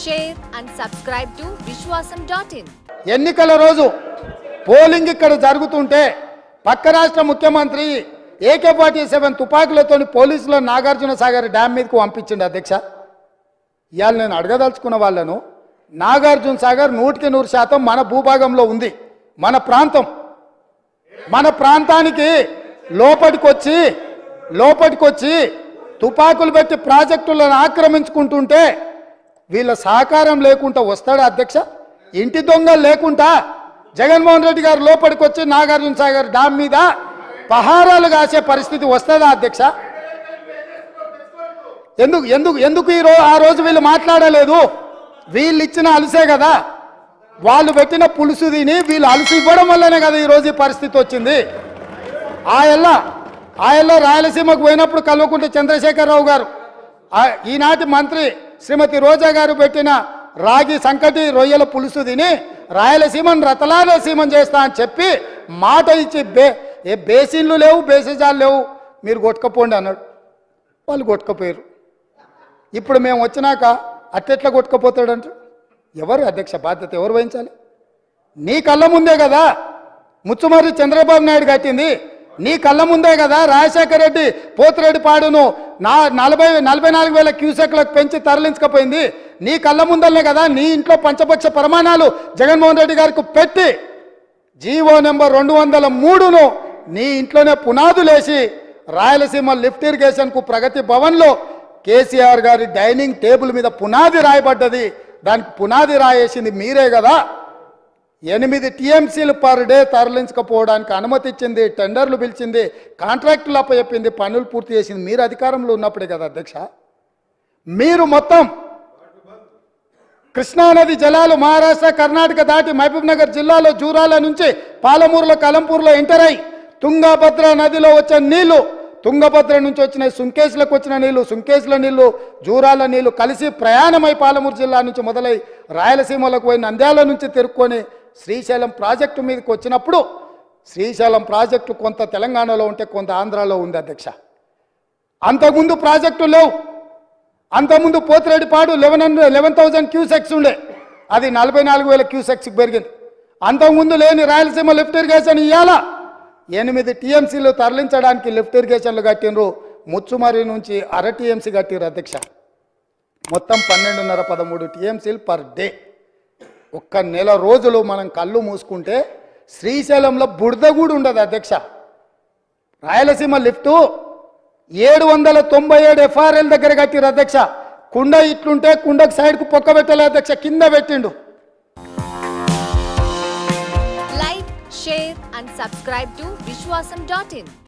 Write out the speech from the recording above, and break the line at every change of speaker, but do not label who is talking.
share and subscribe to Vishwasam.in.
ఎన్నికల రోజు polling ఇక్కడ జరుగుతుంటే పక్క రాష్ట్ర ముఖ్యమంత్రి AK-47 తుపాకులతో పోలీసులు నాగార్జున సాగర్ డ్యామ్ మీదకు పంపించింది అధ్యక్ష. ఇవాళ నేను అడగదలుచుకున్న వాళ్ళను, నాగార్జున సాగర్ 100% మన భూభాగంలో ఉంది, మన ప్రాంతం. మన ప్రాంతానికి లోపటికొచ్చి తుపాకులు పెట్టి ప్రాజెక్టులను ఆక్రమించుకుంటుంటే వీళ్ళ సహకారం లేకుండా వస్తాడా అధ్యక్ష? ఇంటి దొంగలు లేకుండా జగన్మోహన్ రెడ్డి గారు లోపలికొచ్చి నాగార్జున సాగర్ డ్యామ్ మీద పహారాలు కాసే పరిస్థితి వస్తుందా అధ్యక్ష? ఎందుకు ఆ రోజు వీళ్ళు మాట్లాడలేదు? వీళ్ళు ఇచ్చిన అలసే కదా, వాళ్ళు పెట్టిన పులుసు తిని వీళ్ళు అలసి ఇవ్వడం వల్లనే కదా ఈరోజు ఈ పరిస్థితి వచ్చింది. ఆయల్లో రాయలసీమకు పోయినప్పుడు కల్వకుంట్ల చంద్రశేఖరరావు గారు, ఈనాటి మంత్రి శ్రీమతి రోజా గారు పెట్టిన రాగి సంకటి రొయ్యల పులుసు తిని రాయలసీమను రతలాలసీమం చేస్తా అని చెప్పి మాట ఇచ్చి బేసిన్లు లేవు, బేసిజాలు లేవు, మీరు కొట్టుకపోండి అన్నాడు. వాళ్ళు కొట్టుకపోయారు. ఇప్పుడు మేము వచ్చినాక అట్టెట్లా కొట్టుకపోతాడంట? ఎవరు అధ్యక్ష బాధ్యత ఎవరు వహించాలి? నీ కళ్ళ ముందే కదా ముచ్చుమర్రి చంద్రబాబు నాయుడు కట్టింది, నీ కళ్ళ ముందే కదా రాజశేఖర రెడ్డి పోతిరెడ్డి పాడును 44,000 క్యూసెక్లకు పెంచి తరలించకపోయింది. నీ కళ్ళ ముందరనే కదా నీ ఇంట్లో పంచపక్ష ప్రమాణాలు జగన్మోహన్ రెడ్డి గారికి పెట్టి జీవో నెంబర్ 203ను నీ ఇంట్లోనే పునాదులేసి రాయలసీమ లిఫ్ట్ ఇరిగేషన్కు ప్రగతి భవన్లో కేసీఆర్ గారి డైనింగ్ టేబుల్ మీద పునాది రాయబడ్డది. దానికి పునాది రాయేసింది మీరే కదా. 8 TMCలు పర్ డే తరలించకపోవడానికి అనుమతి ఇచ్చింది, టెండర్లు పిలిచింది, కాంట్రాక్టులు అప్పచెప్పింది, పనులు పూర్తి చేసింది మీరు అధికారంలో ఉన్నప్పుడే కదా అధ్యక్ష. మీరు మొత్తం కృష్ణానది జలాలు మహారాష్ట్ర కర్ణాటక దాటి మహబూబ్ నగర్ జిల్లాలో జూరాల నుంచి పాలమూరులో కలంపూర్లో ఎంటర్ అయి తుంగభద్ర నదిలో వచ్చే నీళ్లు, తుంగభద్ర నుంచి వచ్చిన సుంకేశ్లకు వచ్చిన నీళ్లు, సుంకేశ్ల నీళ్లు జూరాల నీళ్లు కలిసి ప్రయాణమై పాలమూరు జిల్లా నుంచి మొదలై రాయలసీమలకు పోయి నంద్యాల నుంచి తిరుక్కొని శ్రీశైలం ప్రాజెక్టు మీదకి వచ్చినప్పుడు శ్రీశైలం ప్రాజెక్టు కొంత తెలంగాణలో ఉంటే కొంత ఆంధ్రాలో ఉంది అధ్యక్ష. అంతకుముందు ప్రాజెక్టు లేవు. అంతకుముందు పోతిరెడ్డిపాడు 11,000 క్యూసెక్స్ ఉండే, అది 44,000 క్యూసెక్స్కి పెరిగింది. అంతకుముందు లేని రాయలసీమ లిఫ్ట్ ఇరిగేషన్ ఇవాళ 8 TMCలు తరలించడానికి లిఫ్ట్ ఇరిగేషన్లు కట్టినరు. ముచ్చుమర్రి నుంచి అర TMC కట్టిరు అధ్యక్ష. మొత్తం 12.5-13 TMCలు పర్ డే. ఒక్క నెల రోజులు మనం కళ్ళు మూసుకుంటే శ్రీశైలంలో బురద కూడా ఉండదు అధ్యక్ష. రాయలసీమ లిఫ్టు 797 FRL దగ్గర కట్టిరు అధ్యక్ష. కుండ ఇట్లుంటే కుండకు సైడ్కు పొక్క పెట్టలే అధ్యక్ష, కింద పెట్టిండు.
Like, share and subscribe to Vishwasam.in.